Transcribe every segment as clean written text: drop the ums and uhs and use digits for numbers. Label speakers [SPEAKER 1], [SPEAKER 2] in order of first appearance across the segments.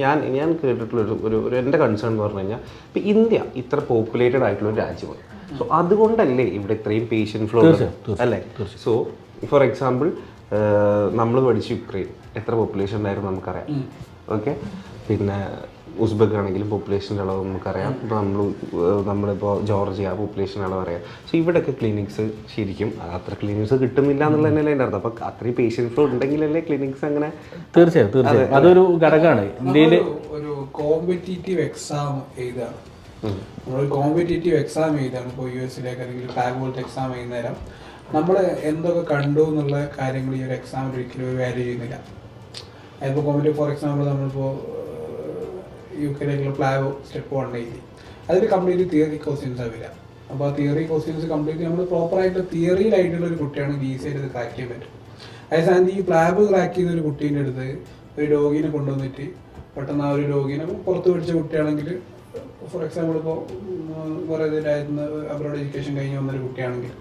[SPEAKER 1] ഞാൻ കേട്ടിട്ടുള്ള എൻ്റെ കൺസേൺ എന്ന് പറഞ്ഞു കഴിഞ്ഞാൽ ഇപ്പം ഇന്ത്യ ഇത്ര പോപ്പുലേറ്റഡ് ആയിട്ടുള്ള ഒരു രാജ്യമാണ്. സോ അതുകൊണ്ടല്ലേ ഇവിടെ ഇത്രയും പേഷ്യൻ്റ് ഫ്ലോ അല്ലേ? സോ ഫോർ എക്സാമ്പിൾ നമ്മൾ പഠിച്ച യുക്രൈൻ എത്ര പോപ്പുലേഷൻ ഉണ്ടായിരുന്നു നമുക്കറിയാം. ഓക്കെ, പിന്നെ ഉസ്ബെക്ക് ആണെങ്കിലും പോപ്പുലേഷൻ്റെ അളവ് നമുക്കറിയാം. നമ്മളിപ്പോൾ ജോർജിയ പോപ്പുലേഷൻ അളവ് അറിയാം. സോ ഇവിടെയൊക്കെ ക്ലിനിക്സ് ശരിക്കും അത്ര ക്ലിനിക്സ് കിട്ടുന്നില്ല എന്നുള്ള തന്നെയല്ലേ എൻ്റെ അർത്ഥം. അപ്പോൾ അത്രയും പേഷ്യൻ്റ് ഫ്ലോ ഉണ്ടെങ്കിലല്ലേ ക്ലിനിക്സ് അങ്ങനെ.
[SPEAKER 2] തീർച്ചയായും അതൊരു ഘടകമാണ്. ഇന്ത്യയിൽ
[SPEAKER 3] ഒരു കോമ്പറ്റീറ്റീവ് എക്സാം എഴുതാണ്, നമ്മളൊരു കോമ്പറ്റേറ്റീവ് എക്സാം എഴുതാണ്. ഇപ്പോൾ US-ലേക്ക് അല്ലെങ്കിൽ ടാഗ് പോലത്തെ എക്സാം എഴുന്നേരം നമ്മൾ എന്തൊക്കെ കണ്ടു എന്നുള്ള കാര്യങ്ങൾ ഈ ഒരു എക്സാമിൽ ഒരിക്കലും വാല്യൂ ചെയ്യുന്നില്ല. അതിപ്പോൾ കോമ്പറ്റേറ്റീവ് ഫോർ എക്സാമ്പിൾ നമ്മളിപ്പോൾ UK-ലേക്കുള്ള പ്ലാവോ സ്റ്റെപ്പ് 1 എഴുതി, അതിൽ കംപ്ലീറ്റ് തിയറി ക്വസ്റ്റ്യൻസാണ് വരിക. അപ്പോൾ ആ തിയറി ക്വസ്റ്റ്യൻസ് കംപ്ലീറ്റ് നമ്മൾ പ്രോപ്പറായിട്ട് തിയറിയിലായിട്ടുള്ള ഒരു കുട്ടിയാണെങ്കിൽ ഈസി ആയിട്ട് ഇത് ക്രാക്ക് ചെയ്യാൻ പറ്റും. അതേസമയം ഈ പ്ലാബ് ക്രാക്ക് ചെയ്ത ഒരു കുട്ടീൻ്റെ അടുത്ത് ഒരു രോഗീനെ കൊണ്ടുവന്നിട്ട് പെട്ടെന്ന് ആ ഒരു രോഗീനെ പുറത്ത് പിടിച്ച കുട്ടിയാണെങ്കിൽ, ഫോർ എക്സാമ്പിൾ ഇപ്പോൾ കുറേ ഇതിലായിരുന്നു അബ്രോഡ് എഡ്യൂക്കേഷൻ കഴിഞ്ഞ് വന്നൊരു കുട്ടിയാണെങ്കിൽ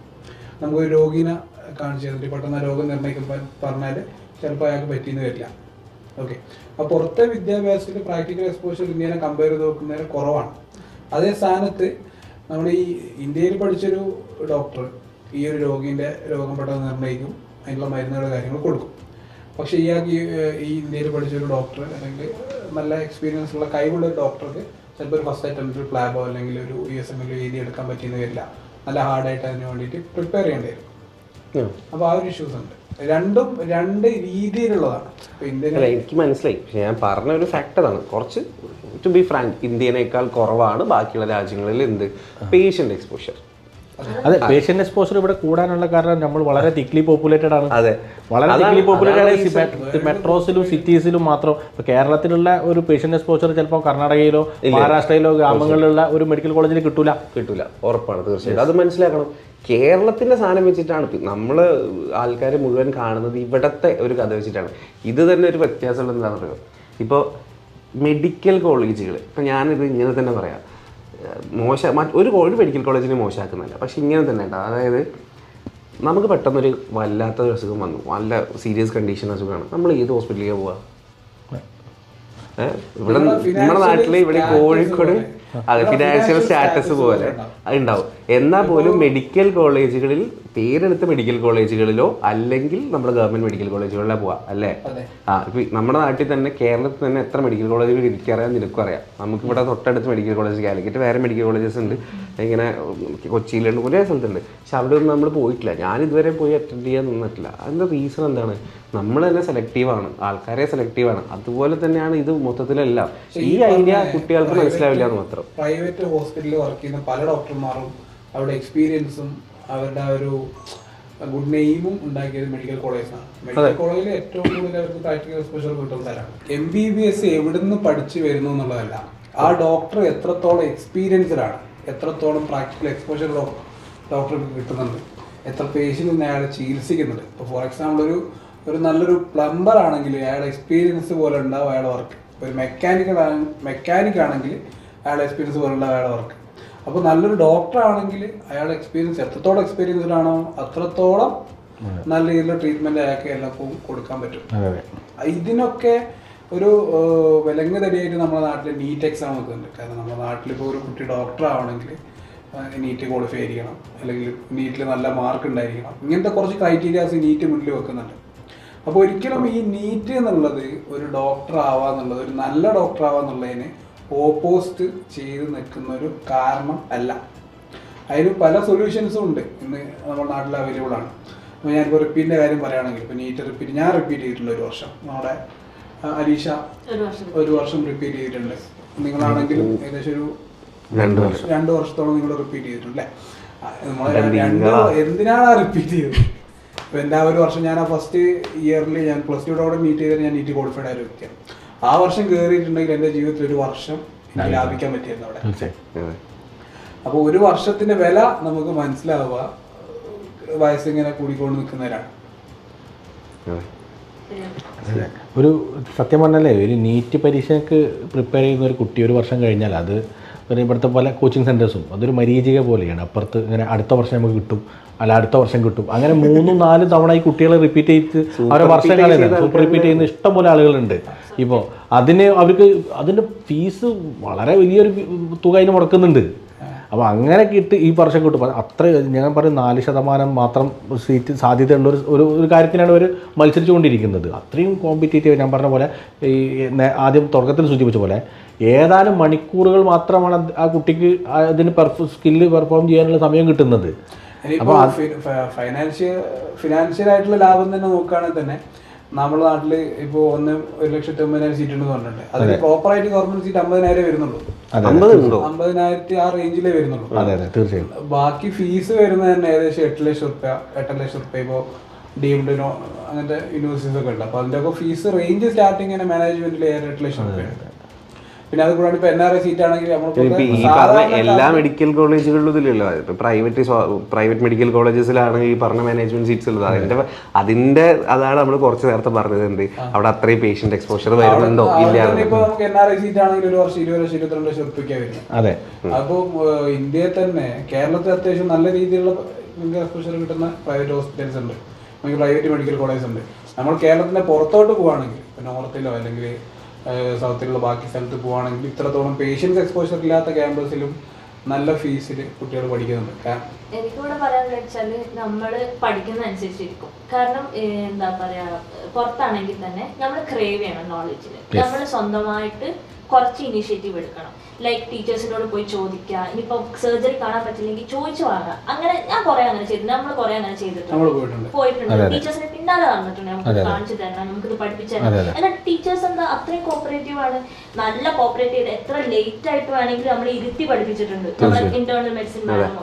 [SPEAKER 3] നമുക്കൊരു രോഗീനെ കാണിച്ചു തന്നിട്ട് പെട്ടെന്ന് ആ രോഗം നിർണ്ണയിക്കാൻ പറഞ്ഞാൽ ചിലപ്പോൾ അയാൾക്ക് പറ്റിയെന്ന് വരില്ല. ഓക്കെ, അപ്പോൾ പുറത്തെ വിദ്യാഭ്യാസത്തിൽ പ്രാക്ടിക്കൽ എക്സ്പോഷർ ഇന്ത്യനെ കമ്പയർ ചെയ്ത് നോക്കുന്നതിന് കുറവാണ്. അതേ സ്ഥാനത്ത് നമ്മൾ ഈ ഇന്ത്യയിൽ പഠിച്ചൊരു ഡോക്ടർ ഈ ഒരു രോഗീൻ്റെ രോഗം പെട്ടെന്ന് നിർണ്ണയിക്കും, അതിനുള്ള മരുന്നുകൾ കാര്യങ്ങൾ കൊടുക്കും. പക്ഷേ ഇയാൾക്ക് ഈ ഇന്ത്യയിൽ പഠിച്ചൊരു ഡോക്ടർ അല്ലെങ്കിൽ നല്ല എക്സ്പീരിയൻസ് ഉള്ള കഴിവുള്ള ഒരു ഡോക്ടർക്ക് ചിലപ്പോൾ ഒരു ഫസ്റ്റ് അറ്റംപ്റ്റ് പ്ലാബോ അല്ലെങ്കിൽ ഒരു USML എഴുതി എടുക്കാൻ പറ്റിയെന്ന് വരില്ല. നല്ല ഹാർഡായിട്ട് അതിന് വേണ്ടിയിട്ട് പ്രിപ്പയർ ചെയ്യേണ്ടി വരും. അപ്പോൾ ആ ഒരു ഇഷ്യൂസ് ഉണ്ട്. രണ്ടും രണ്ട് രീതിയിലുള്ളതാണ്.
[SPEAKER 1] അല്ല, എനിക്ക് മനസ്സിലായി. പക്ഷെ ഞാൻ പറഞ്ഞ ഒരു ഫാക്ടറാണ് കുറച്ച്, ടു ബി ഫ്രാങ്ക്, ഇന്ത്യനേക്കാൾ കുറവാണ് ബാക്കിയുള്ള രാജ്യങ്ങളിൽ എന്ത് പേഷ്യൻ്റ് എക്സ്പോഷർ.
[SPEAKER 2] അതെ, പേഷ്യൻ്റ് എക്സ്പോഷർ ഇവിടെ കൂടാനുള്ള കാരണം നമ്മൾ വളരെ തിക്ലി പോപ്പുലേറ്റഡ് ആണ്.
[SPEAKER 1] അതെ,
[SPEAKER 2] വളരെ തിക്ലി പോപ്പുലേറ്റഡ് ആണ്. മെട്രോസിലും സിറ്റീസിലും മാത്രം. ഇപ്പോൾ കേരളത്തിലുള്ള ഒരു പേഷ്യൻ്റ് എക്സ്പോഷർ ചിലപ്പോൾ കർണാടകയിലോ മഹാരാഷ്ട്രയിലോ ഗ്രാമങ്ങളിലുള്ള ഒരു മെഡിക്കൽ കോളേജിൽ കിട്ടൂല.
[SPEAKER 1] ഉറപ്പാണ്, തീർച്ചയായിട്ടും. അത് മനസ്സിലാക്കണം. കേരളത്തിൻ്റെ സാധനം വെച്ചിട്ടാണ് നമ്മൾ ആൾക്കാർ മുഴുവൻ കാണുന്നത്. ഇവിടത്തെ ഒരു കഥ വെച്ചിട്ടാണ്. ഇത് തന്നെ ഒരു വ്യത്യാസമുള്ള എന്താണെന്ന് പറയുക, ഇപ്പോൾ മെഡിക്കൽ കോളേജുകൾ, ഇപ്പം ഞാനിത് ഇങ്ങനെ തന്നെ പറയാം, ഒരു മെഡിക്കൽ കോളേജിനെ മോശമാക്കുന്നില്ല, പക്ഷെ ഇങ്ങനെ തന്നെ കേട്ടോ. അതായത് നമുക്ക് പെട്ടെന്നൊരു വല്ലാത്തൊരു അസുഖം വന്നു, നല്ല സീരിയസ് കണ്ടീഷൻ അസുഖമാണ്, നമ്മൾ ഏത് ഹോസ്പിറ്റലിലേക്ക് പോവുക? ഇവിടെ നമ്മുടെ നാട്ടിൽ ഇവിടെ കോഴിക്കോട് ഫിനാൻഷ്യൽ സ്റ്റാറ്റസ് പോലെ അതുണ്ടാവും. എന്നാൽ പോലും മെഡിക്കൽ കോളേജുകളിൽ പേരെടുത്ത മെഡിക്കൽ കോളേജുകളിലോ അല്ലെങ്കിൽ നമ്മുടെ ഗവൺമെന്റ് മെഡിക്കൽ കോളേജുകളിലോ പോവാം അല്ലേ? ഇപ്പൊ നമ്മുടെ നാട്ടിൽ തന്നെ കേരളത്തിൽ തന്നെ എത്ര മെഡിക്കൽ കോളേജുകൾ എനിക്കറിയാം, നിനക്കും അറിയാം. നമുക്കിവിടെ തൊട്ടടുത്ത് മെഡിക്കൽ കോളേജ്, കാലിക്കറ്റ് വേറെ മെഡിക്കൽ കോളേജസ് ഉണ്ട്, ഇങ്ങനെ കൊച്ചിയിലുണ്ട്, കുറേ സ്ഥലത്തുണ്ട്. പക്ഷെ അവിടെ ഒന്നും നമ്മൾ പോയിട്ടില്ല. ഞാൻ ഇതുവരെ പോയി അറ്റൻഡ് ചെയ്യാൻ നിന്നിട്ടില്ല. അതിൻ്റെ റീസൺ എന്താണ്? നമ്മൾ തന്നെ സെലക്റ്റീവാണ്, ആൾക്കാരെ സെലക്റ്റീവാണ്. അതുപോലെ തന്നെയാണ് ഇത് മൊത്തത്തിലെല്ലാം. ഈ ഐഡിയ കുട്ടികൾക്ക് മനസ്സിലാവില്ല എന്ന് മാത്രം.
[SPEAKER 3] പ്രൈവറ്റ് ഹോസ്പിറ്റലിൽ വർക്ക് ചെയ്യുന്ന പല ഡോക്ടർമാരും അവരുടെ എക്സ്പീരിയൻസും അവരുടെ ഒരു ഗുഡ് നെയിമും ഉണ്ടാക്കിയത് മെഡിക്കൽ കോളേജാണ്. മെഡിക്കൽ കോളേജിൽ ഏറ്റവും കൂടുതൽ അവർക്ക് പ്രാക്ടിക്കൽ എക്സ്പോഷർ കിട്ടുന്നവരാണ്. MBBS എവിടുന്ന് പഠിച്ചു വരുന്നു എന്നുള്ളതല്ല, ആ ഡോക്ടർ എത്രത്തോളം എക്സ്പീരിയൻസ്ഡാണ്, എത്രത്തോളം പ്രാക്ടിക്കൽ എക്സ്പോഷർ ഡോക്ടർക്ക് കിട്ടുന്നുണ്ട്, എത്ര പേഷ്യൻറ്റിനെ അയാളെ ചികിത്സിക്കുന്നുണ്ട്. ഇപ്പോൾ ഫോർ എക്സാമ്പിൾ ഒരു നല്ലൊരു പ്ലംബർ ആണെങ്കിൽ അയാളുടെ എക്സ്പീരിയൻസ് പോലെ ഉണ്ടാവും അയാളുടെ വർക്ക്. ഒരു മെക്കാനിക് ആണെങ്കിൽ അയാളുടെ എക്സ്പീരിയൻസ് പോലെ ഉണ്ടാവും അയാളുടെ വർക്ക്. അപ്പോൾ നല്ലൊരു ഡോക്ടർ ആണെങ്കിൽ അയാളുടെ എക്സ്പീരിയൻസ് എത്രത്തോളം എക്സ്പീരിയൻസ്ഡാണോ അത്രത്തോളം നല്ല രീതിയിലുള്ള ട്രീറ്റ്മെൻറ്റ് അയാൾക്ക് എല്ലാവർക്കും കൊടുക്കാൻ പറ്റും. ഇതിനൊക്കെ ഒരു വിലങ്ങ് തടിയായിട്ട് നമ്മുടെ നാട്ടിൽ നീറ്റ് എക്സാം വെക്കുന്നുണ്ട്. കാരണം നമ്മുടെ നാട്ടിലിപ്പോൾ ഒരു കുട്ടി ഡോക്ടർ ആവണമെങ്കിൽ നീറ്റ് ക്വാളിഫൈ ആയിരിക്കണം, അല്ലെങ്കിൽ നീറ്റിൽ നല്ല മാർക്ക് ഉണ്ടായിരിക്കണം. ഇങ്ങനത്തെ കുറച്ച് ക്രൈറ്റീരിയാസ് നീറ്റ് മുന്നിൽ വെക്കുന്നുണ്ട്. അപ്പോൾ ഒരിക്കലും ഈ നീറ്റ് എന്നുള്ളത് ഒരു ഡോക്ടർ ആവാന്നുള്ളത്, ഒരു നല്ല ഡോക്ടർ ആവാന്നുള്ളതിന് ഓപ്പോസിറ്റ് ചെയ്ത് നിൽക്കുന്ന ഒരു കാരണം അല്ല. അതിന് പല സൊല്യൂഷൻസും ഉണ്ട് ഇന്ന് നമ്മുടെ നാട്ടിൽ അവൈലബിൾ ആണ്. അപ്പോൾ ഞാനിപ്പോൾ റിപ്പീറ്റിൻ്റെ കാര്യം പറയുകയാണെങ്കിൽ, ഇപ്പോൾ നീറ്റ് റിപ്പീറ്റ് ഞാൻ റിപ്പീറ്റ് ചെയ്തിട്ടുണ്ട് ഒരു വർഷം. നമ്മുടെ അലീഷ ഒരു വർഷം റിപ്പീറ്റ് ചെയ്തിട്ടുണ്ട്. നിങ്ങളാണെങ്കിലും ഏകദേശം ഒരു 2 വർഷത്തോളം നിങ്ങൾ റിപ്പീറ്റ് ചെയ്തിട്ടുണ്ട് അല്ലേ? നമ്മൾ എന്തിനാണ് റിപ്പീറ്റ് ചെയ്തത്? ഇപ്പോൾ എൻ്റെ ആ ഒരു വർഷം ഞാൻ ആ ഫസ്റ്റ് ഇയറിൽ ഞാൻ +2 നീറ്റ് ചെയ്തിട്ട് ഞാൻ നീറ്റ് ക്വാളിഫൈഡ് ആയ ഒരു വ്യക്തിയാണ്. ആ വർഷം കയറിയിട്ടുണ്ടെങ്കിൽ എൻ്റെ ജീവിതത്തിൽ ഒരു വർഷം എനിക്ക് ലാഭിക്കാൻ പറ്റിയിരുന്നു അവിടെ. അപ്പോൾ ഒരു വർഷത്തിന്റെ വില നമുക്ക് മനസ്സിലാവുക വയസ്സിങ്ങനെ കൂടിക്കൊണ്ട് നിൽക്കുന്നവരാണ്.
[SPEAKER 2] ഒരു സത്യം പറഞ്ഞാലേ ഒരു നീറ്റ് പരീക്ഷയ്ക്ക് പ്രിപ്പയർ ചെയ്യുന്ന ഒരു കുട്ടി ഒരു വർഷം കഴിഞ്ഞാൽ അത് ഇവിടുത്തെ പല കോച്ചിങ് സെൻറ്റേഴ്സും അതൊരു മരീചിക പോലെയാണ്. അപ്പുറത്ത് ഇങ്ങനെ അടുത്ത വർഷം നമുക്ക് കിട്ടും, അല്ല അടുത്ത വർഷം കിട്ടും, അങ്ങനെ 3-4 തവണ ഈ കുട്ടികളെ റിപ്പീറ്റ് ചെയ്ത് അവരെ വർഷക്കാലം റിപ്പീറ്റ് ചെയ്യുന്ന ഇഷ്ടംപോലെ ആളുകളുണ്ട്. ഇപ്പോൾ അതിൻ്റെ ഫീസ് വളരെ വലിയൊരു തുക അതിന് മുടക്കുന്നുണ്ട്. അപ്പോൾ അങ്ങനെ കിട്ടി ഈ വർഷം കിട്ടും. അത്ര ഞാൻ പറയും 4% മാത്രം സീറ്റ് സാധ്യതയുള്ള ഒരു കാര്യത്തിനാണ് അവർ മത്സരിച്ചുകൊണ്ടിരിക്കുന്നത്. അത്രയും കോമ്പറ്റേറ്റീവ്. ഞാൻ പറഞ്ഞ പോലെ ഈ ആദ്യം തുടക്കത്തിൽ സൂചിപ്പിച്ച പോലെ ഏതാനും മണിക്കൂറുകൾ മാത്രമാണ് ആ കുട്ടിക്ക് അതിന് സ്കില്ല് പെർഫോം ചെയ്യാനുള്ള സമയം കിട്ടുന്നത്.
[SPEAKER 3] അപ്പോൾ ഫിനാൻഷ്യൽ ആയിട്ടുള്ള ലാഭം തന്നെ നോക്കുകയാണെങ്കിൽ തന്നെ നമ്മുടെ നാട്ടിൽ ഇപ്പോൾ 1,90,000 സീറ്റ് ഉണ്ടെന്ന് പറഞ്ഞിട്ടുണ്ട്. അതിൽ പ്രോപ്പറായിട്ട് ഗവൺമെന്റ് സീറ്റ് 50,000 വരുന്നുള്ളൂ. 50,000 ആ റേഞ്ചിലേ വരുന്നുള്ളൂ.
[SPEAKER 2] തീർച്ചയായും
[SPEAKER 3] ബാക്കി ഫീസ് വരുന്നത് തന്നെ ഏകദേശം 8 ലക്ഷം റുപ്യ ഇപ്പോൾ ഡീംഡിനോ അങ്ങനത്തെ യൂണിവേഴ്സിറ്റീസ് ഒക്കെ ഉണ്ട്. അപ്പോൾ അതിൻ്റെ ഒക്കെ ഫീസ് റേഞ്ച് സ്റ്റാർട്ടിങ് മാനേജ്മെന്റിൽ 8 ലക്ഷം റുപ്യാണ്. പിന്നെ അത് കൂടാണ്ട് ഇപ്പൊ NRI സീറ്റ് ആണെങ്കിൽ
[SPEAKER 1] ഈ പറഞ്ഞ എല്ലാ മെഡിക്കൽ കോളേജുകളിലും ഇതിലല്ലോ. ഇപ്പൊ പ്രൈവറ്റ് മെഡിക്കൽ കോളേജസിലാണ് ഈ പറഞ്ഞ മാനേജ്മെന്റ് സീറ്റ്സ് ഉള്ളത്. അതിന്റെ അതാണ് നമ്മൾ കുറച്ച് നേരത്തെ പറഞ്ഞത്. എന്ത് അവിടെ അത്രയും പേഷ്യന്റ് എക്സ്പോഷർ വരുന്നുണ്ടോ ഇല്ല.
[SPEAKER 3] ഇപ്പൊ നമുക്ക് NRI സീറ്റ് ആണെങ്കിൽ ഒരു വർഷം 20 ലക്ഷം 22 ലക്ഷം റുപ്യക്കാണ് വരുന്നത്.
[SPEAKER 2] അതെ.
[SPEAKER 3] അപ്പൊ ഇന്ത്യയിൽ തന്നെ കേരളത്തിൽ അത്യാവശ്യം നല്ല രീതിയിലുള്ള എക്സ്പോഷർ കിട്ടുന്ന പ്രൈവറ്റ് ഹോസ്പിറ്റൽസ് ഉണ്ട്, പ്രൈവറ്റ് മെഡിക്കൽ കോളേജ് ഉണ്ട്. നമ്മൾ കേരളത്തിന്റെ പുറത്തോട്ട് പോവുകയാണെങ്കിൽ ഇപ്പൊ നോർത്തിലോ അല്ലെങ്കിൽ സൗത്തിലുള്ള ബാക്കി സ്ഥലത്ത് പോവുകയാണെങ്കിൽ ഇത്രത്തോളം പേഷ്യൻസ് എക്സ്പോഷർ ഇല്ലാത്ത ക്യാമ്പസിലും നല്ല ഫീസിൽ കുട്ടികൾ പഠിക്കുന്നുണ്ട്.
[SPEAKER 4] എനിക്കിവിടെ പറയാനുള്ള വെച്ചാല് നമ്മള് പഠിക്കുന്ന അനുസരിച്ചിരിക്കും. കാരണം എന്താ പറയാ, പുറത്താണെങ്കിൽ തന്നെ നമ്മൾ ക്രേവ് ചെയ്യണം നോളജിന്. നമ്മൾ സ്വന്തമായിട്ട് കുറച്ച് ഇനിഷ്യേറ്റീവ് എടുക്കണം. ലൈക്ക് ടീച്ചേഴ്സിനോട് പോയി ചോദിക്കുക. ഇനിയിപ്പോ സർജറി കാണാൻ പറ്റില്ലെങ്കിൽ ചോദിച്ചു വാങ്ങാം. അങ്ങനെ ഞാൻ കുറെ അങ്ങനെ ചെയ്തിട്ടുണ്ട്. നമ്മൾ കുറെ അങ്ങനെ ചെയ്തിട്ടുണ്ട്, പോയിട്ടുണ്ട്. ടീച്ചേഴ്സിനെ പിന്നാലെ നടന്നിട്ടുണ്ട്. നമുക്ക് കാണിച്ചു തരണം, നമുക്കിത് പഠിപ്പിച്ചു തരണം. എന്നാൽ ടീച്ചേഴ്സ് എന്താ അത്രയും കോപ്പറേറ്റീവ് ആണ്. നല്ല കോപ്പറേറ്റ് ചെയ്ത് എത്ര ലേറ്റ് ആയിട്ട് വേണമെങ്കിലും നമ്മൾ ഇരുത്തി പഠിപ്പിച്ചിട്ടുണ്ട് നമ്മുടെ ഇന്റേണൽ മെഡിസിൻ മാഡം.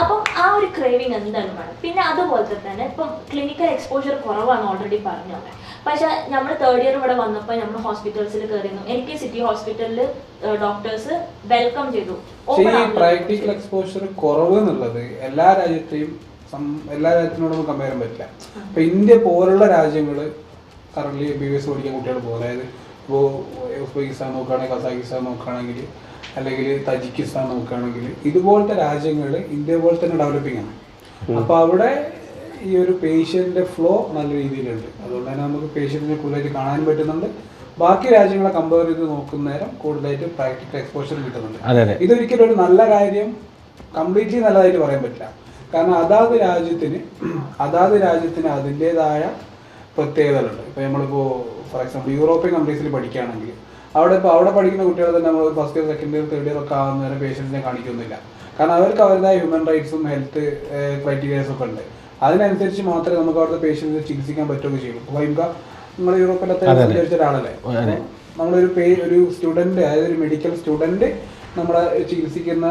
[SPEAKER 4] അപ്പം ആ ഒരു ക്രേവിങ് എന്തായാലും വേണം. പിന്നെ അതുപോലത്തെ തന്നെ ഇപ്പം ക്ലിനിക്കൽ എക്സ്പോഷർ കുറവാണ് ഓൾറെഡി പറഞ്ഞു. പക്ഷെ നമ്മൾ 3rd ഇയർ ഇവിടെ വന്നപ്പോൾ നമ്മൾ ഹോസ്പിറ്റൽസിൽ കയറിയിരുന്നു. എനിക്ക് സിറ്റി ഹോസ്പിറ്റലിൽ ഡോക്ടേഴ്സ് വെൽക്കം ചെയ്തു.
[SPEAKER 3] പ്രാക്ടിക്കൽ എക്സ്പോഷർ കുറവ് എന്നുള്ളത് എല്ലാ രാജ്യത്തിനോടും കമ്പയർ ചെയ്യാൻ പറ്റില്ല. ഇപ്പൊ ഇന്ത്യ പോലുള്ള രാജ്യങ്ങള് കറന്റ് MBBS പഠിക്കാൻ കുട്ടികൾ പോകും. അതായത് ഇപ്പോൾ ഉസ്ബെക്കിസ്ഥാൻ നോക്കുകയാണെങ്കിൽ, കസാഖിസ്ഥാൻ നോക്കുകയാണെങ്കിൽ, അല്ലെങ്കിൽ തജിക്കിസ്ഥാൻ നോക്കുകയാണെങ്കിൽ, ഇതുപോലത്തെ രാജ്യങ്ങൾ ഇന്ത്യ പോലെ തന്നെ ഡെവലപ്പിംഗ് ആണ്. അപ്പൊ അവിടെ ഈ ഒരു പേഷ്യന്റിന്റെ ഫ്ലോ നല്ല രീതിയിലുണ്ട്. അതുകൊണ്ട് തന്നെ നമുക്ക് പേഷ്യന്റിനെ കൂടുതലായിട്ട് കാണാൻ പറ്റുന്നുണ്ട്. ബാക്കി രാജ്യങ്ങളെ കമ്പയർ ചെയ്ത് നോക്കുന്ന നേരം കൂടുതലായിട്ട് പ്രാക്ടിക്കൽ എക്സ്പോഷർ കിട്ടുന്നുണ്ട്. ഇതൊരിക്കലും ഒരു നല്ല കാര്യം കംപ്ലീറ്റ്ലി നല്ലതായിട്ട് പറയാൻ പറ്റില്ല. കാരണം അതാത് രാജ്യത്തിന് അതിൻ്റെതായ പ്രത്യേകതകളുണ്ട്. ഇപ്പൊ നമ്മളിപ്പോ ഫോർ എക്സാമ്പിൾ യൂറോപ്യൻ കൺട്രീസിൽ പഠിക്കുകയാണെങ്കിൽ അവിടെ പഠിക്കുന്ന കുട്ടികൾ തന്നെ നമ്മൾ first year, second year, 3rd year ഒക്കെ ആവുന്ന നേരം പേഷ്യൻസിനെ കാണിക്കുന്നില്ല. കാരണം അവർക്ക് അവരുടേതായ ഹ്യൂമൻ റൈറ്റ്സും ഹെൽത്ത് ക്രൈറ്റീരിയാസും ഒക്കെ ഉണ്ട്. അതിനനുസരിച്ച് മാത്രമേ നമുക്ക് അവിടുത്തെ പേഷ്യൻസിനെ ചികിത്സിക്കാൻ പറ്റുകയൊക്കെ ചെയ്യും. വൈക നിങ്ങൾ യൂറോപ്പിലത്തെ വിചാരിച്ച ഒരാളല്ലേ, നമ്മളൊരു സ്റ്റുഡന്റ്, അതായത് ഒരു മെഡിക്കൽ സ്റ്റുഡന്റ് നമ്മളെ ചികിത്സിക്കുന്ന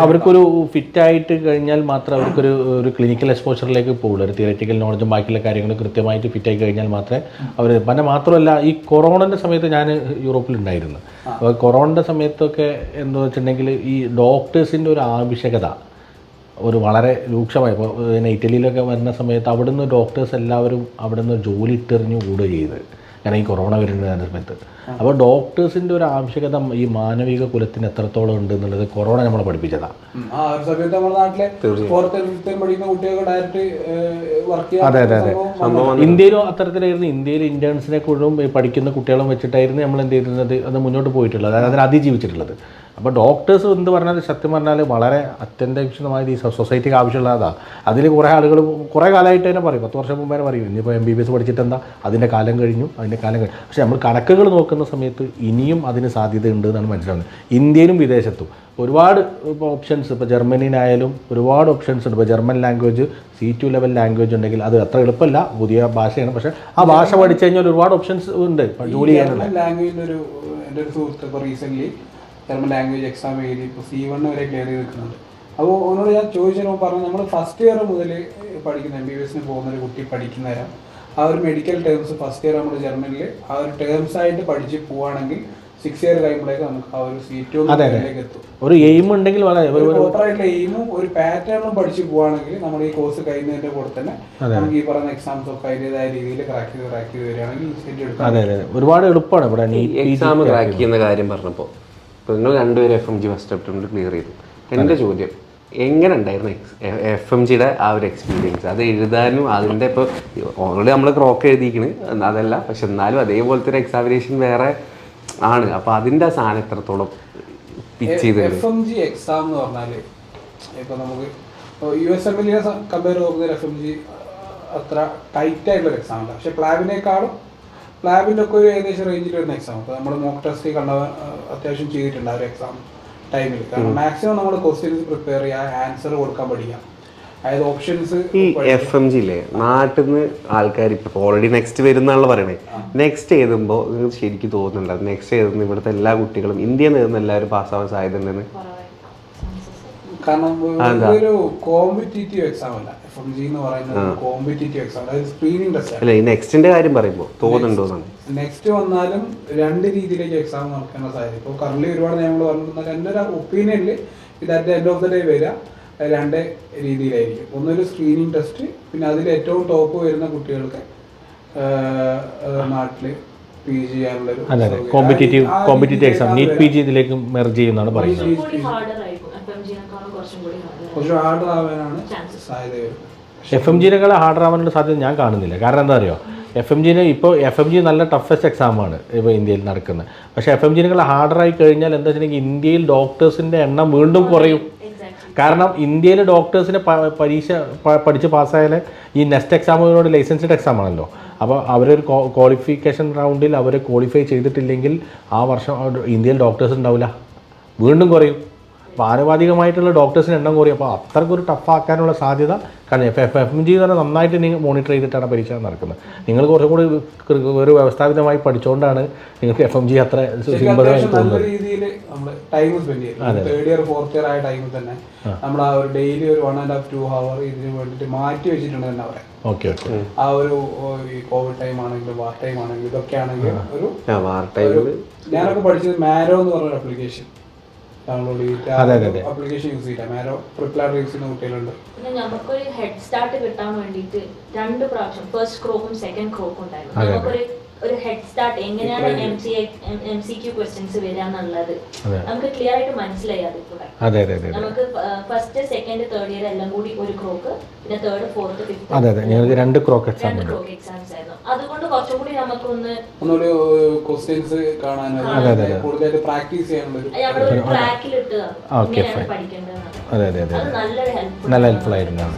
[SPEAKER 2] അവർക്കൊരു ഫിറ്റായിട്ട് കഴിഞ്ഞാൽ മാത്രമേ അവർക്കൊരു ക്ലിനിക്കൽ എക്സ്പോഷറിലേക്ക് പോകുള്ളൂ. ഒരു തിയററ്റിക്കൽ നോളജും ബാക്കിയുള്ള കാര്യങ്ങൾ കൃത്യമായിട്ട് ഫിറ്റായി കഴിഞ്ഞാൽ മാത്രമേ അവർ. പിന്നെ മാത്രമല്ല ഈ കൊറോണൻ്റെ സമയത്ത് ഞാൻ യൂറോപ്പിലുണ്ടായിരുന്നു. അപ്പോൾ കൊറോണൻ്റെ സമയത്തൊക്കെ എന്താ വെച്ചിട്ടുണ്ടെങ്കിൽ ഈ ഡോക്ടേഴ്സിൻ്റെ ഒരു ആവശ്യകത വളരെ രൂക്ഷമായി. ഇപ്പോൾ ഇറ്റലിയിലൊക്കെ വരുന്ന സമയത്ത് അവിടുന്ന് ഡോക്ടേഴ്സ് എല്ലാവരും അവിടുന്ന് ജോലി ഇട്ടെറിഞ്ഞു കൂടുക ചെയ്തത്. കാരണം ഈ കൊറോണ വരുന്ന സമയത്ത്. അപ്പോൾ ഡോക്ടേഴ്സിൻ്റെ ഒരു ആവശ്യകത ഈ മാനവിക കുലത്തിന് എത്രത്തോളം ഉണ്ട് എന്നുള്ളത് കൊറോണ നമ്മളെ പഠിപ്പിച്ചതാണ്. അതെ. ഇന്ത്യയിലും അത്തരത്തിലായിരുന്നു. ഇന്ത്യയിൽ ഇന്റേൺസിനെ കൂടുതലും പഠിക്കുന്ന കുട്ടികളും വെച്ചിട്ടായിരുന്നു നമ്മൾ എന്ത് ചെയ്തിരുന്നത്, അത് മുന്നോട്ട് പോയിട്ടുള്ളത്, അതായത് അതിനെ അതിജീവിച്ചിട്ടുള്ളത്. അപ്പോൾ ഡോക്ടേഴ്സ് എന്ത് പറഞ്ഞാൽ സത്യം പറഞ്ഞാൽ വളരെ അത്യന്താപേക്ഷിതമായ ഈ സൊസൈറ്റിക്ക് ആവശ്യമുള്ളതാണ്. അതിൽ കുറേ ആളുകൾ കുറേ കാലമായിട്ട് തന്നെ പറയും, 10 വർഷം മുമ്പേ പറയും ഇനിയിപ്പോൾ MBBS പഠിച്ചിട്ട് എന്താ, അതിൻ്റെ കാലം കഴിഞ്ഞു. പക്ഷേ നമ്മൾ കണക്കുകൾ നോക്കുന്ന സമയത്ത് ഇനിയും അതിന് സാധ്യതയുണ്ട് എന്നാണ് മനസ്സിലാവുന്നത്. ഇന്ത്യയിലും വിദേശത്തും ഒരുപാട് ഇപ്പോൾ ഓപ്ഷൻസ്, ഇപ്പോൾ ജർമ്മനിയിലായാലും ഒരുപാട് ഓപ്ഷൻസ് ഉണ്ട്. ഇപ്പോൾ German language C2 level language ഉണ്ടെങ്കിൽ അത് അത്ര എളുപ്പമല്ല, പുതിയ ഭാഷയാണ്. പക്ഷേ ആ ഭാഷ പഠിച്ചു കഴിഞ്ഞാൽ ഒരുപാട് ഓപ്ഷൻസ് ഉണ്ട് ജോലി ചെയ്യാനുള്ള.
[SPEAKER 3] എൻ്റെ ഒരു സുഹൃത്ത് ഇപ്പോൾ റീസെൻ്റ്ലി ജർമ്മൻ ലാംഗ്വേജ് എക്സാം എഴുതി ഇപ്പോൾ C1 വരെ ക്ലിയർ ചെയ്ത് നിൽക്കുന്നുണ്ട്. അപ്പോൾ അവനോട് ഞാൻ ചോദിച്ചപ്പോൾ പറഞ്ഞു, നമ്മൾ ഫസ്റ്റ് ഇയർ മുതൽ പഠിക്കുന്ന MBBSന് പോകുന്ന ഒരു കുട്ടി പഠിക്കുന്ന നേരം ആ ഒരു മെഡിക്കൽ ടേംസ് ഫസ്റ്റ് ഇയർ നമ്മൾ ജർമ്മനിൽ ആ ഒരു ടേംസ് ആയിട്ട് പഠിച്ച് പോവുകയാണെങ്കിൽ 6 ഇയർ കഴിയുമ്പോഴേക്ക് നമുക്ക് ആ ഒരു C2 എത്തും.
[SPEAKER 2] ഒരു എയിം ഉണ്ടെങ്കിൽ
[SPEAKER 3] പ്രോപ്പറായിട്ടുള്ള എയിമും ഒരു പാറ്റേണും പഠിച്ച് പോവുകയാണെങ്കിൽ നമ്മൾ ഈ കോഴ്സ് കഴിയുന്നതിന്റെ കൂടെ തന്നെ നമുക്ക് ഈ പറയുന്ന എക്സാംസ് ഒക്കെ അതിൻ്റെതായ രീതിയിൽ ക്രാക്ക് ചെയ്ത് വരികയാണെങ്കിൽ
[SPEAKER 2] ഒരുപാട് എളുപ്പമാണ്. ഇവിടെ
[SPEAKER 1] എക്സാം ക്രാക്ക് ചെയ്യുന്ന കാര്യം പറഞ്ഞപ്പോൾ ഇപ്പോൾ നിങ്ങൾ 2 പേരും FMG ഫസ്റ്റ് അറ്റംപ്റ്റിൽ ക്ലിയർ ചെയ്തു. എൻ്റെ ചോദ്യം, എങ്ങനെ ഉണ്ടായിരുന്നു FMGയുടെ ആ ഒരു എക്സ്പീരിയൻസ്? അത് എഴുതാനും അതിൻ്റെ ഇപ്പോൾ ഓൾറെഡി നമ്മൾ ക്രോക്ക് എഴുതിയിരിക്കണ് അതല്ല, പക്ഷെ എന്നാലും അതേപോലത്തെ ഒരു എക്സാമിനേഷൻ വേറെ ആണ്. അപ്പോൾ അതിൻ്റെ ആ സാധനം എത്രത്തോളം പിച്ച് ചെയ്തിട്ടുണ്ട്?
[SPEAKER 3] FMG എക്സാം എന്ന് പറഞ്ഞാൽ ഇപ്പോൾ നമുക്ക് USMLE കമ്പയർ നോക്കുന്നതിൽ FMG അത്ര ടൈറ്റ് ആയിട്ടുള്ള എക്സാം അല്ല. പക്ഷെ പ്ലാബിനേക്കാളും പ്ലാബിൻ്റെ ഒക്കെ ഒരു ഏകദേശം റേഞ്ചിൽ വരുന്ന എക്സാം. ഇപ്പോൾ നമ്മൾ മോക്ക് ടെസ്റ്റ് കണ്ട അത്യാവശ്യം ചെയ്തിട്ടുണ്ട് ആ ഒരു എക്സാം ടൈമിൽ. കാരണം മാക്സിമം നമ്മൾ ക്വസ്റ്റ്യൻസ് പ്രിപ്പയർ ചെയ്യുക, ആൻസർ കൊടുക്കാൻ പഠിക്കാം. അതായത് ഓപ്ഷൻസ്
[SPEAKER 1] ഈ FMG ഇല്ലേ, നാട്ടിൽ നിന്ന് ആൾക്കാർ ഇപ്പോൾ ഓൾറെഡി നെക്സ്റ്റ് വരുന്നാണല്ലോ പറയണേ. നെക്സ്റ്റ് എഴുതുമ്പോൾ നിങ്ങൾക്ക് ശരിക്കും തോന്നുന്നുണ്ട് നെക്സ്റ്റ് എഴുതുന്ന ഇവിടുത്തെ എല്ലാ കുട്ടികളും ഇന്ത്യയിൽ നിന്ന് എഴുതുന്ന എല്ലാവരും പാസ്സാവാൻ സാധ്യത ഉണ്ടെന്ന്?
[SPEAKER 3] കാരണം ഒരു കോമ്പറ്റീറ്റീവ് എക്സാം അല്ല FMG എന്ന് പറയുന്നത്. കോമ്പറ്റീറ്റീവ് എക്സാം, അതായത് സ്ക്രീനിങ് ടെസ്റ്റ്
[SPEAKER 1] അല്ല. ഈ നെക്സ്റ്റിന്റെ കാര്യം പറയുമ്പോൾ തോന്നുന്നുണ്ടോന്നാണ്.
[SPEAKER 3] നെക്സ്റ്റ് വന്നാലും രണ്ട് രീതിയിലേക്ക് എക്സാം നടക്കേണ്ട സാധ്യത. ഇപ്പോൾ കറന്റ് ഒരുപാട് ഞങ്ങൾ പറഞ്ഞിട്ടുണ്ടെങ്കിൽ എൻ്റെ ഒരു ഒപ്പീനിയനിൽ ഇത് at the end of the day വരിക രണ്ട് രീതിയിലായിരിക്കും. ഒന്നൊരു സ്ക്രീനിങ് ടെസ്റ്റ്, പിന്നെ അതിൽ ഏറ്റവും ടോപ്പ് വരുന്ന കുട്ടികൾക്ക് നാട്ടിൽ PG ചെയ്യാനുള്ളൊരു
[SPEAKER 2] കോമ്പറ്റീറ്റീവ് എക്സാം നീറ്റ് PG ഇതിലേക്ക് മെർജ് ചെയ്യുന്നതാണ് പറയുന്നത്.
[SPEAKER 3] കുറച്ച് ഹാർഡർ ആവാനാണ് സാധ്യത വരുന്നത്.
[SPEAKER 2] FMGനേക്കാൾ ഹാർഡർ ആവാനുള്ള സാധ്യത ഞാൻ കാണുന്നില്ല. കാരണം എന്താ അറിയോ, FMG നല്ല ടഫസ്റ്റ് എക്സാമാണ് ഇപ്പോൾ ഇന്ത്യയിൽ നടക്കുന്നത്. പക്ഷേ FMGനേക്കാൾ ഹാർഡറായി കഴിഞ്ഞാൽ എന്താ വെച്ചിട്ടുണ്ടെങ്കിൽ ഇന്ത്യയിൽ ഡോക്ടേഴ്സിൻ്റെ എണ്ണം വീണ്ടും കുറയും. കാരണം ഇന്ത്യയിൽ ഡോക്ടേഴ്സിന് പരീക്ഷ പഠിച്ച് പാസ്സായാൽ ഈ നെക്സ്റ്റ് എക്സാമിനോട് ലൈസൻസ്ഡ് എക്സാം ആണല്ലോ. അപ്പോൾ അവരൊരു ക്വാളിഫിക്കേഷൻ റൗണ്ടിൽ അവർ ക്വാളിഫൈ ചെയ്തിട്ടില്ലെങ്കിൽ ആ വർഷം ഇന്ത്യയിൽ ഡോക്ടേഴ്സ് ഉണ്ടാവില്ല, വീണ്ടും കുറയും. അപ്പോൾ ആനുപാതികമായിട്ടുള്ള ഡോക്ടേഴ്സിന് എണ്ണം കുറയും. അപ്പോൾ അത്രക്കൊരു ടഫാക്കാനുള്ള സാധ്യത കാരണം FMG തന്നെ നന്നായിട്ട് നിങ്ങൾ മോണിറ്റർ ചെയ്തിട്ടാണ് പരീക്ഷ നടക്കുന്നത്. നിങ്ങൾ കുറച്ചും കൂടി ഒരു വ്യവസ്ഥാപിതമായി പഠിച്ചുകൊണ്ടാണ് നിങ്ങൾക്ക് FMG അത്ര സിമ്പിളായി തോന്നുന്നത്.
[SPEAKER 3] രീതിയിൽ നമ്മൾ ടൈം സ്പെൻഡ് ചെയ്യും. 3rd ഇയർ 4th ഇയർ ആയ ടൈമിൽ തന്നെ നമ്മൾ ആ ഒരു ഡെയിലി ഒരു 1.5-2 hour ഇതിന് വേണ്ടിയിട്ട് മാറ്റി വെച്ചിട്ടുണ്ട് തന്നെ പറയാം.
[SPEAKER 2] ഓക്കെ.
[SPEAKER 3] ആ ഒരു ഈ കോവിഡ് ടൈം ആണെങ്കിലും വാർ ടൈം ആണെങ്കിലും ഇതൊക്കെ ആണെങ്കിൽ ഒരു ഞാനൊക്കെ പഠിച്ചത് മാരോ എന്ന് പറഞ്ഞൊരു ആപ്ലിക്കേഷൻ ഡൗൺലോഡ് ചെയ്തിട്ട് ആപ്ലിക്കേഷൻ യൂസ് ചെയ്തിട്ട് മാരോ പ്രിപ്പയർ യൂസ് ചെയ്യുന്ന കുട്ടികളുണ്ട്.
[SPEAKER 4] പിന്നെ നമുക്കൊരു ഹെഡ് സ്റ്റാർട്ട് കിട്ടാൻ വേണ്ടിയിട്ട് 2 പ്രാവശ്യം ഫസ്റ്റ് ക്രോക്കും സെക്കൻഡ് ക്രോക്കും ഉണ്ടായിരുന്നു. നമുക്കൊരു ഹെഡ് സ്റ്റാർട്ട് എങ്ങനെയാണ് MCQ ക്വസ്റ്റ്യൻസ് വരിക എന്നുള്ളത് നമുക്ക് ക്ലിയർ ആയിട്ട് മനസ്സിലായി. അതിൽ കൂടെ നമുക്ക് ഫസ്റ്റ് സെക്കൻഡ് തേർഡ് ഇയർ എല്ലാം കൂടി ഒരു ക്രോക്ക്, പിന്നെ 3rd 4th 5th
[SPEAKER 2] 2 croak
[SPEAKER 4] exams ആയിരുന്നു. അതുകൊണ്ട് കുറച്ചും കൂടി നമുക്കൊന്ന്
[SPEAKER 3] ഒന്നുകൂടി ക്വസ്റ്റ്യൻസ് കാണാനും കൂടുതലായിട്ട് പ്രാക്ടീസ് ചെയ്യാനുള്ള
[SPEAKER 4] ട്രാക്കിലിട്ട് പഠിക്കേണ്ടത്.
[SPEAKER 2] നല്ല ഹെൽപ്ഫുൾ ആയിരുന്നു.